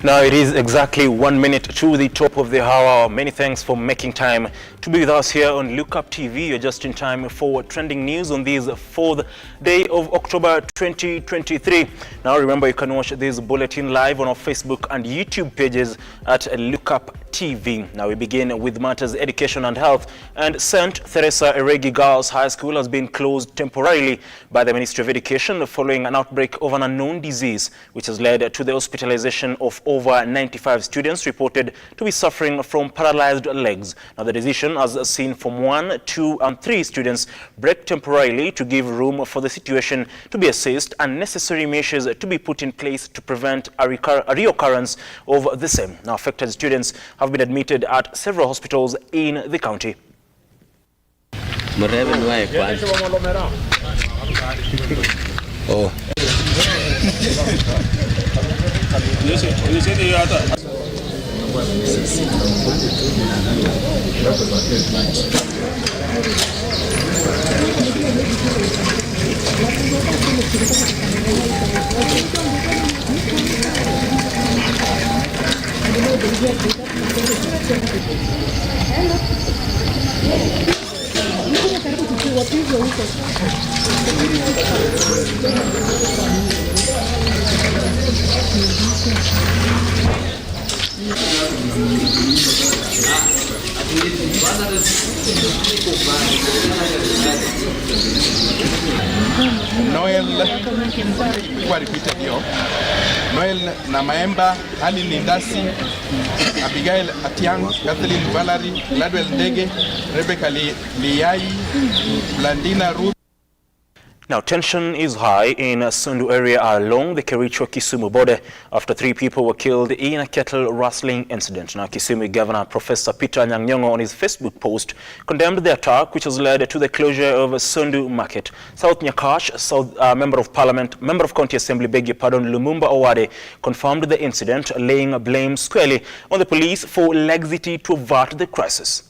Now it is exactly 1 minute to the top of the hour. Many thanks for making time to be with us here on Lookuptv. You're just in time for trending news on this 4th day of October 2023. Now remember, you can watch this bulletin live on our Facebook and YouTube pages at Lookuptv. Now we begin with matters education and health. And St. Teresa Eregi Girls High School has been closed temporarily by the Ministry of Education following an outbreak of an unknown disease, which has led to the hospitalization of over 95 students reported to be suffering from paralyzed legs. Now the decision has seen Form 1, 2 and 3 students break temporarily to give room for the situation to be assessed and necessary measures to be put in place to prevent a reoccurrence of the same. Now affected students have been admitted at several hospitals in the county. Noel kwa repeated hiyo. Noel na Maemba, Ali Lindasi, Abigail Atiang, Kathleen Valerie, Gladwell Ndege, Rebecca Liyai, Blandina Ruth. Now, tension is high in Sundu area along the Kericho-Kisumu border after 3 people were killed in a cattle rustling incident. Now, Kisumu Governor Professor Peter Nyang'nyongo on his Facebook post condemned the attack, which has led to the closure of Sundu Market. South Nyakash, Member of County Assembly, Lumumba Owade, confirmed the incident, laying blame squarely on the police for laxity to avert the crisis.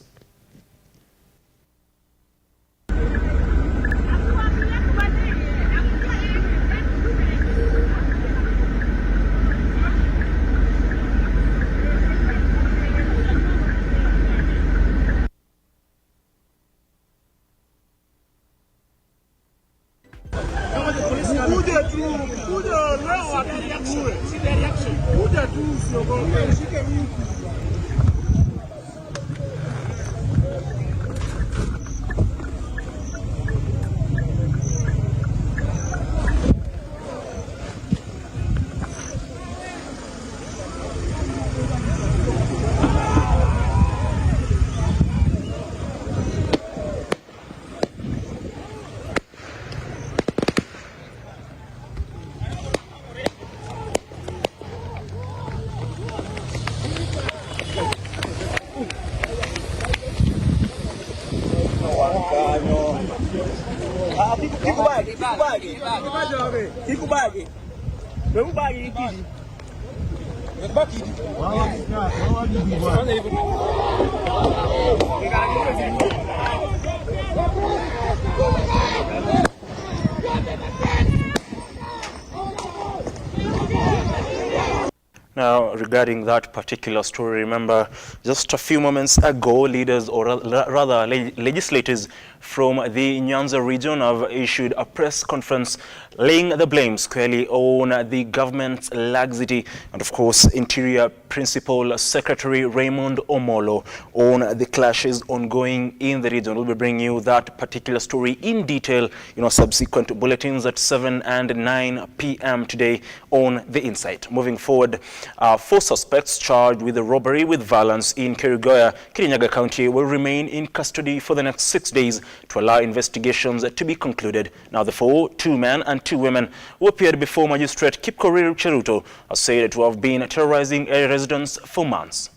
Now, regarding that particular story, remember just a few moments ago, leaders, or rather legislators from the Nyanza region have issued a press conference laying the blame squarely on the government's laxity and, of course, Interior Principal Secretary Raymond Omolo on the clashes ongoing in the region. We'll be bringing you that particular story in detail, subsequent bulletins at 7 and 9 p.m. today on The Insight. Moving forward, 4 suspects charged with the robbery with violence in Kerugoya, Kirinyaga County will remain in custody for the next 6 days to allow investigations to be concluded. Now, the 4, 2 men and 2 women who appeared before Magistrate Kipkorir Cheruto are said to have been terrorizing area residents for months.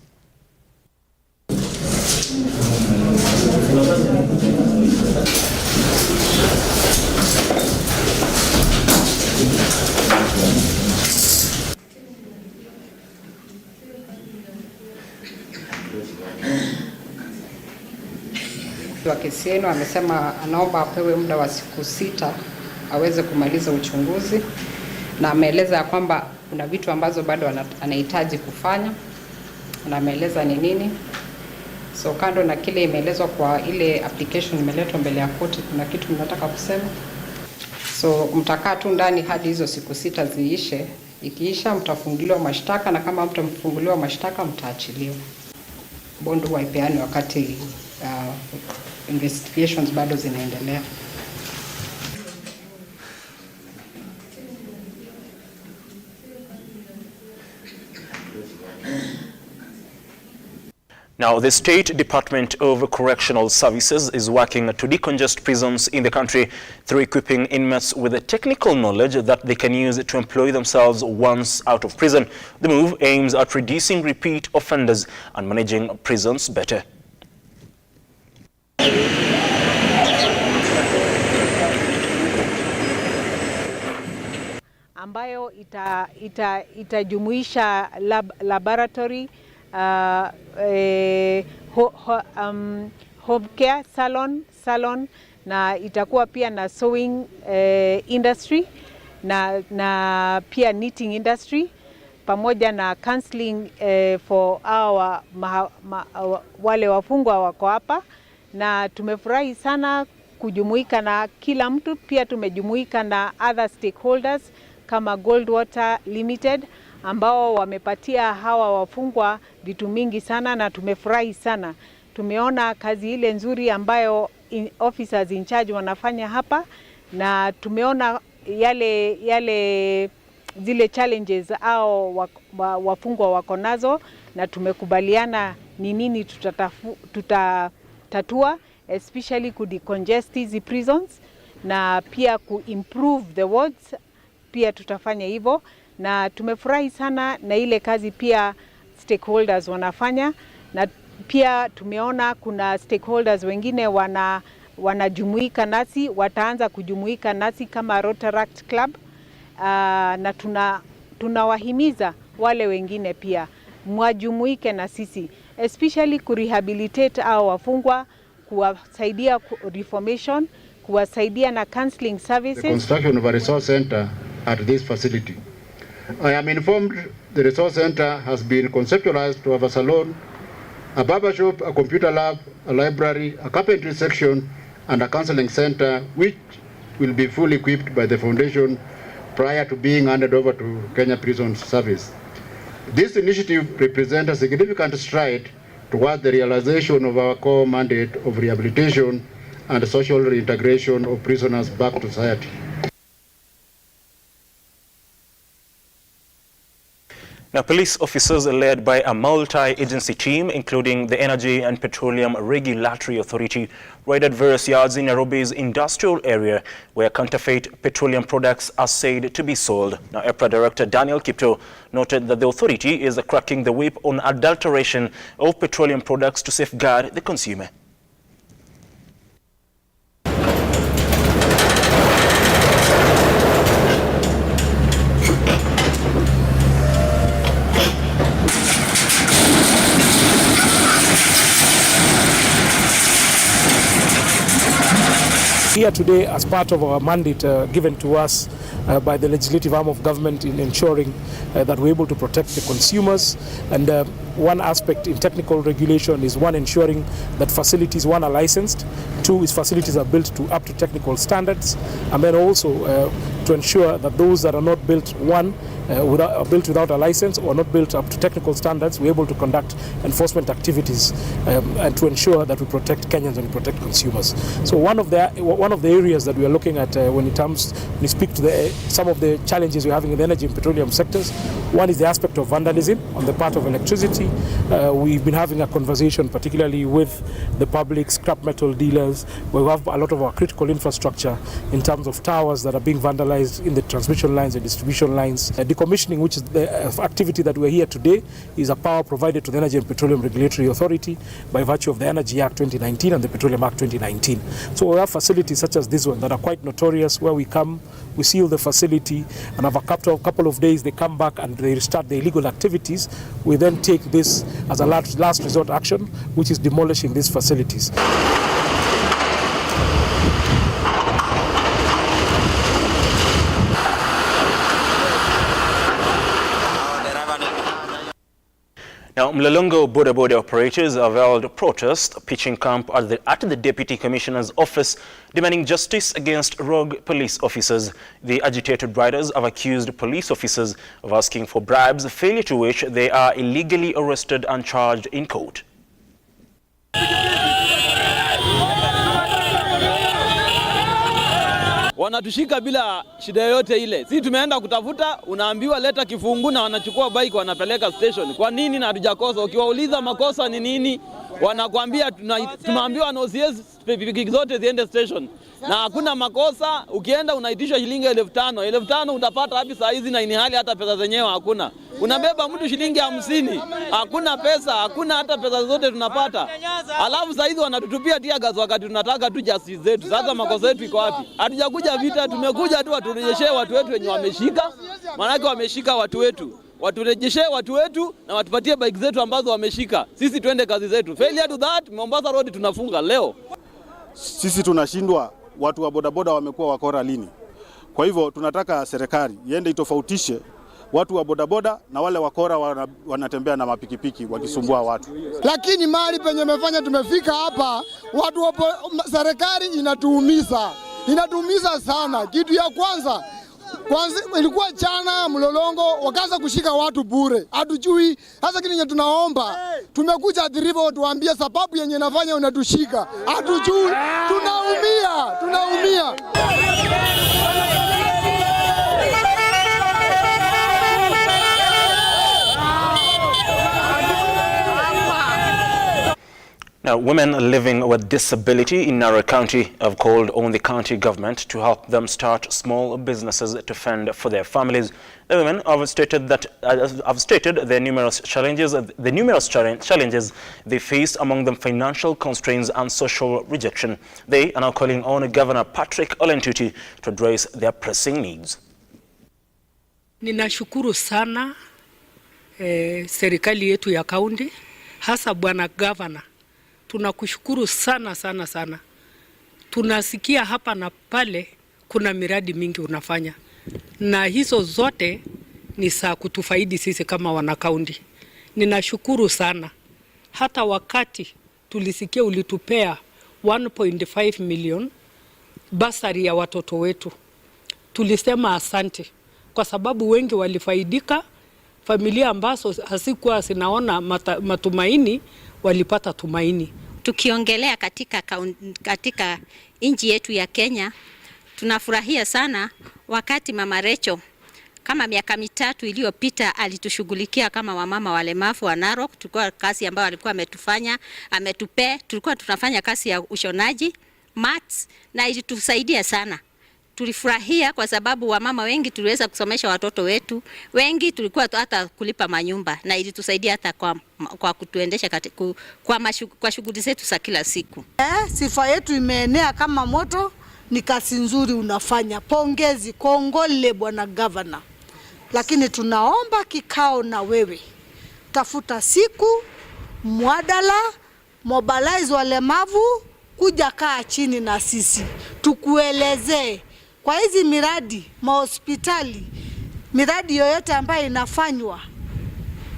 wa kesi yenu amesema anaomba apewe muda wa siku 6 aweze kumaliza uchunguzi, na ameeleza ya kwamba kuna vitu ambazo bado anahitaji kufanya, na ameeleza ni nini. So kando na kile imeelezwa kwa ile application imeletwa mbele ya koti, kuna kitu mnataka kusema? So mtakaa tu ndani hadi hizo siku 6 ziishe. Ikiisha mtafunguliwa mashtaka, na kama mtamfunguliwa mashtaka mtaachiliwa. Bond waipeani wakati investigations bado zinaendelea. Now, the State Department of Correctional Services is working to decongest prisons in the country through equipping inmates with the technical knowledge that they can use to employ themselves once out of prison. The move aims at reducing repeat offenders and managing prisons better. Ambayo itajumuisha laboratory, home care salon, na itakuwa pia na sewing industry na pia knitting industry, pamoja na counseling for our wale wafungwa wako hapa. Na tumefurahi sana kujumuika na kila mtu. Pia tumejumuika na other stakeholders kama Goldwater Limited ambao wamepatia hawa wafungwa vitu mingi sana, na tumefurahi sana. Tumeona kazi ile nzuri ambayo officers in charge wanafanya hapa, na tumeona zile challenges au wafungwa wako nazo, na tumekubaliana ni nini tutatatua, especially decongest hizi prisons na pia improve the wards. Pia tutafanya hivyo, na tumefurahi sana na ile kazi pia stakeholders wanafanya. Na pia tumeona kuna stakeholders wengine wanajumuika nasi, wataanza kujumuika nasi kama Rotaract Club, na tunawahimiza wale wengine pia mwajumuike na sisi, especially kurehabilitate au wafungwa, kuwasaidia reformation, kuwasaidia na counseling services. The construction of a resource center at this facility. I am informed the resource center has been conceptualized to have a salon, a barber shop, a computer lab, a library, a carpentry section, and a counseling center, which will be fully equipped by the foundation prior to being handed over to Kenya Prison Service. This initiative represents a significant stride towards the realization of our core mandate of rehabilitation and social reintegration of prisoners back to society. Now, police officers led by a multi-agency team, including the Energy and Petroleum Regulatory Authority, raided various yards in Nairobi's industrial area where counterfeit petroleum products are said to be sold. Now, EPRA Director Daniel Kipto noted that the authority is cracking the whip on adulteration of petroleum products to safeguard the consumer. Here today as part of our mandate given to us by the legislative arm of government in ensuring that we're able to protect the consumers. And one aspect in technical regulation is one, ensuring that facilities, one, are licensed, two, is facilities are built to up to technical standards, and then also to ensure that those that are not built, one, are built without a license or not built up to technical standards, we're able to conduct enforcement activities and to ensure that we protect Kenyans and protect consumers. So one of the areas that we are looking at when we speak to some of the challenges we're having in the energy and petroleum sectors, one is the aspect of vandalism on the part of electricity. We've been having a conversation particularly with the public scrap metal dealers, where we have a lot of our critical infrastructure in terms of towers that are being vandalized in the transmission lines and distribution lines. Decommissioning, which is the activity that we're here today, is a power provided to the Energy and Petroleum Regulatory Authority by virtue of the Energy Act 2019 and the Petroleum Act 2019. So we have facilities such as this one that are quite notorious, where we come, we seal the facility, and after a couple of days they come back and they restart the illegal activities. We then take this as a last resort action, which is demolishing these facilities. Now, Mlolongo boda operators have held a protest pitching camp at the Deputy Commissioner's office demanding justice against rogue police officers. The agitated riders have accused police officers of asking for bribes, failure to which they are illegally arrested and charged in court. Wanatushika bila shida yote ile. Sisi tumeenda kutafuta, unaambiwa leta kifungu na wanachukua bike wanapeleka station. Kwa nini na hatujakosa? Ukiwauliza makosa ni nini, wanakuambia tunaambiwa no CS pikipiki zote ziende station. Na hakuna makosa, ukienda unaitishwa shilingi 1500. 1500 utapata wapi saa hizi na ini hali hata pesa zenyewe hakuna. Unabeba mtu shilingi 50, hakuna pesa, hakuna hata pesa zote tunapata. Alafu saa hizi wanatutupia tia gas wakati tunataka tu justice zetu. Sasa makosa yetu iko wapi? Hatujakuja vita, tumekuja tu waturejeshe watu wetu wenye wameshika. Maana wameshika watu wetu. Waturejeshe watu wetu na watupatie bike zetu ambazo wameshika. Sisi tuende kazi zetu. Failure to that, Mombasa Road tunafunga leo. Sisi tunashindwa, watu wa bodaboda wamekuwa wakora lini. Kwa hivyo tunataka serikali iende itofautishe watu wa bodaboda na wale wakora wanatembea na mapikipiki wakisumbua watu. Lakini mahali penye mefanya tumefika hapa, watu wa serikali inatuumiza. Inatuumiza sana. Kitu ya kwanza ilikuwa jana Mlolongo wakaanza kushika watu bure. Hatujui hasa kitu yenye tunaomba. Tumekuja adhiriva watuambie sababu yenye nafanya unatushika. Hatujui. Tunaumia. Now, women living with disability in Narok County have called on the county government to help them start small businesses to fend for their families. The women have stated the numerous challenges they face, among them financial constraints and social rejection. They are now calling on Governor Patrick Ole Ntutu to address their pressing needs. Ninashukuru sana serikali yetu ya kaunti, hasa bwana governor. Tunakushukuru sana. Tunasikia hapa na pale kuna miradi mingi unafanya. Na hizo zote ni saa kutufaidi sisi kama wanakaunti. Ninashukuru sana. Hata wakati tulisikia ulitupea 1.5 million basari ya watoto wetu. Tulisema asante. Kwa sababu wengi walifaidika, familia ambazo hasikuwa zinaona matumaini walipata tumaini. Tukiongelea katika nchi yetu ya Kenya, tunafurahia sana wakati Mama Rachel kama miaka 3 iliyopita alitushughulikia kama wamama walemavu wa Narok. Tulikuwa kazi ambayo alikuwa ametufanya, tulikuwa tunafanya kazi ya ushonaji, mats, na ilitusaidia sana. Tulifurahia kwa sababu wamama wengi tuliweza kusomesha watoto wetu, wengi tulikuwa hata kulipa manyumba, na ilitusaidia hata kwa kutuendesha kwa shughuli zetu za kila siku. Sifa yetu imeenea kama moto, ni kazi nzuri unafanya. Pongezi, kongole bwana governor. Lakini tunaomba kikao na wewe. Tafuta siku, mwadala, mobilize walemavu, kuja kaa chini na sisi. Tukuelezee kwa hizi miradi, mahospitali, miradi yoyote ambayo inafanywa,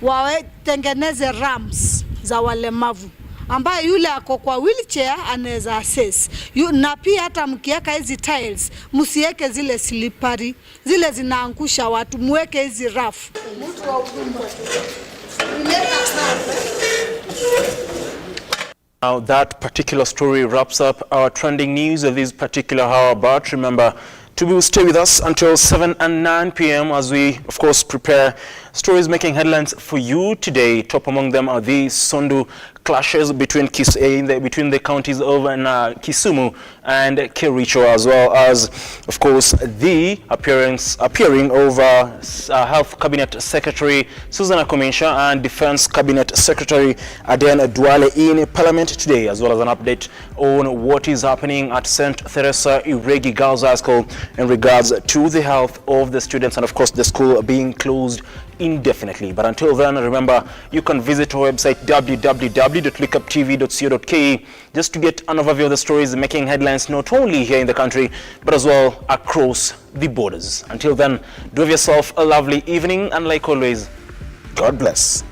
watengeneze ramps za walemavu ambaye yule ako kwa wheelchair anaweza access. Na pia hata mkiweka hizi tiles, msiweke zile slippery, zile zinaangusha watu, muweke hizi rafu. Now that particular story wraps up our trending news of this particular hour, but remember to stay with us until 7 and 9 p.m. as we, of course, prepare stories making headlines for you today. Top among them are the Sondu clashes between the counties of Kisumu and Kericho, as well as, of course, the appearing over Health Cabinet Secretary Susan Akominsha and Defense Cabinet Secretary Aden Duale in Parliament today, as well as an update on what is happening at St. Teresa Eregi Girls High School in regards to the health of the students and, of course, the school being closed indefinitely. But until then, remember, you can visit our website www.lookuptv.co.ke just to get an overview of the stories making headlines not only here in the country but as well across the borders. Until then, do have yourself a lovely evening, and like always, God bless.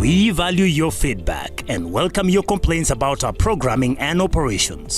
We value your feedback and welcome your complaints about our programming and operations.